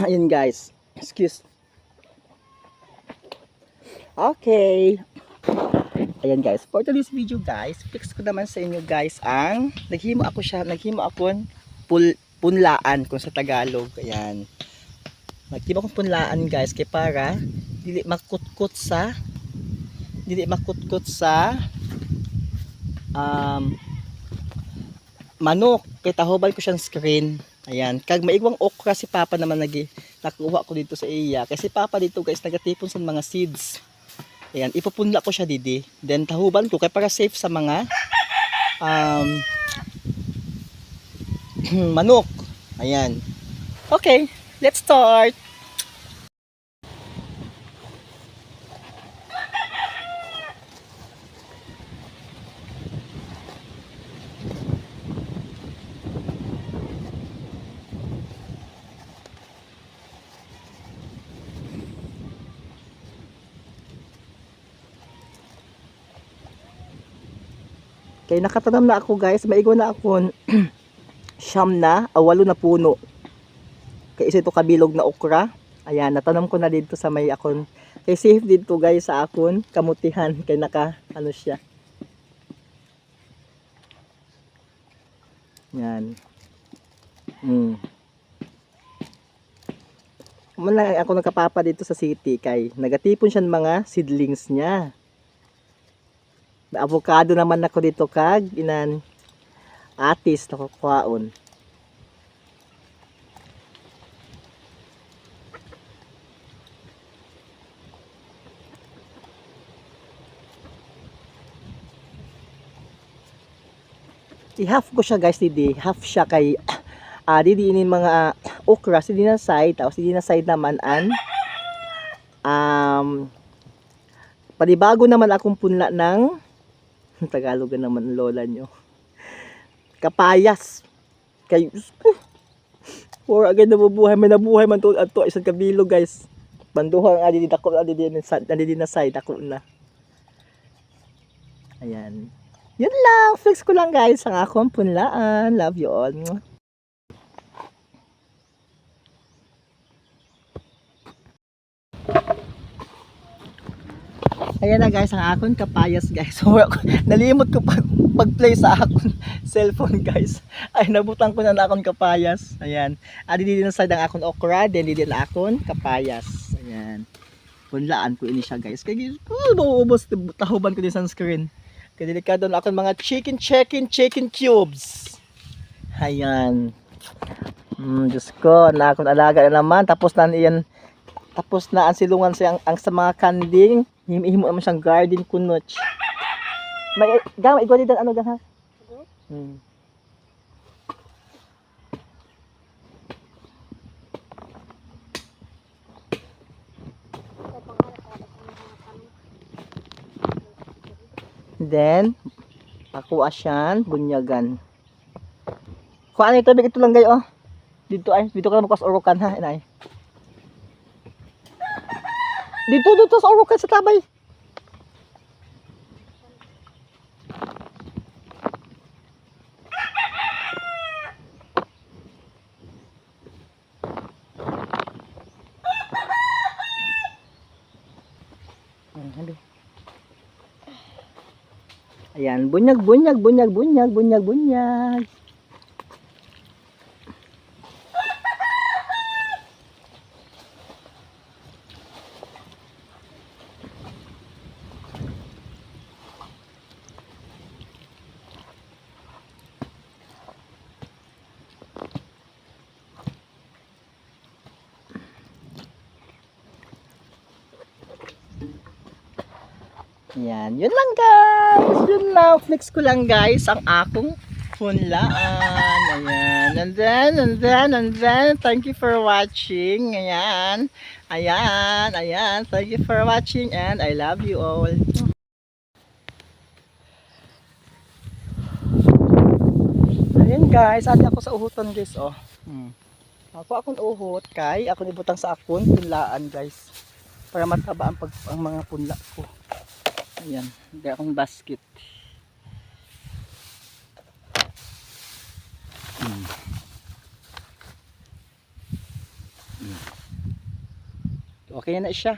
Ayun guys. Excuse. Okay. Ayan guys. For today's video guys, fix ko naman sa inyo guys ang naghimo akong punlaan kung sa Tagalog. Ayan. Naghimo akong punlaan guys kay para dili makutkot sa manok. Kay tahoban ko siyang screen. Ayan, kag maigwang okra si Papa naman nakuha ko dito sa iya. Kasi Papa dito guys nagatipon sa mga seeds. Ayan, ipupunla ko siya didi. Then tahuban ko kay para safe sa mga manok. Ayan. Okay, let's start. Kaya nakatanam na ako guys, maigo na ako siyam na, walo na puno. Kaya isa ito kabilog na okra. Ayan, natanam ko na dito sa may akon. Kaya safe dito guys sa akon, kamutihan. Kaya naka, ano siya. Yan. Muna ako nagkapapa dito sa city kay nagatipon siya ng mga seedlings niya. Avocado naman ako dito kag inan atis na kukuhaon. I-half ko siya guys didi. Half siya kay didi ini mga okra si na side tapos si na side naman an panibago naman akong punla ng Tagalog naman lola nyo. Kapayas. Kay or agad nabubuhay may nabuhay man to ato isang kabilo guys. Banduhang adi dako adi na side ako na. Ayan. Yun lang, fix ko lang guys ang akong punlaan. Love you all. Ayan na guys, ang akon kapayas guys. Nalimot ko pag-play sa akon cellphone guys. Ay nabutang ko na akon kapayas. Ayan. Adi din na side ang akon okra, then din na akon kapayas. Ayan. Punlaan ko ini siya guys. Kaya mauubos tahuban ko din sa screen. Kaya delikado na akon mga chicken cubes. Ayan. Diyos ko, na akon alaga na naman. Tapos na ang silungan siya ang sa mga kanding. Himo naman siyang garden kunoch. May gamay igwali dan ano gan ha? Then pakuha siyan bunyagan. Kuha ni tubig ito lang gayo. Dito ka na magkas orokan ha inay. Dito sa urukan sa tabay. Ayan, bunyag. Yan, yun lang guys. Yun lang, flex ko lang guys ang akong punlaan. Ayan, and then, thank you for watching. Ayan, thank you for watching and I love you all. Ayan guys, adi ako sa uhutan guys, oh. Ako akong uhot kay ako ibutang sa akong punlaan guys. Para mataba ang mga punla ko. Ayan, gaya akong basket. Okay na siya.